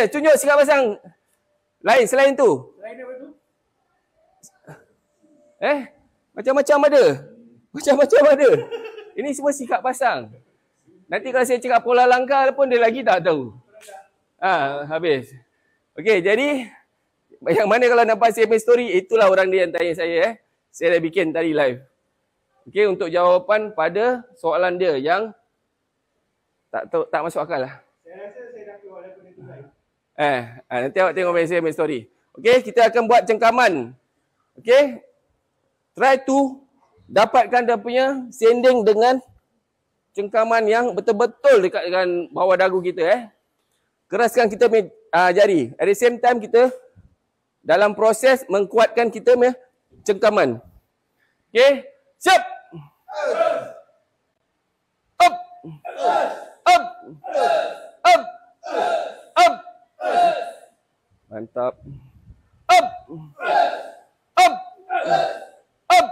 tunjuk sikap pasang lain selain tu. Lain apa tu? Macam-macam ada. Macam-macam ada. Ini semua sikap pasang. Nanti kalau saya cakap pola langkah pun dia lagi tak tahu. Habis. Okey, jadi yang mana kalau nampak saya punya story, itulah orang dia yang tanya saya. Saya dah bikin tadi live. Okey, untuk jawapan pada soalan dia yang tak masuk akal lah. Saya rasa saya dah keluar daripada itu live. Nanti awak tengok saya punya story. Okey, kita akan buat cengkaman. Okey. Try to dapatkan dia punya sending dengan cengkaman yang betul-betul dekat dengan bawah dagu kita. Keraskan kita punya jari. At the same time kita dalam proses mengkuatkan kita punya cengkaman. Okey, siap. Up. Up. Up. Up. Mantap. Up. Up. Up.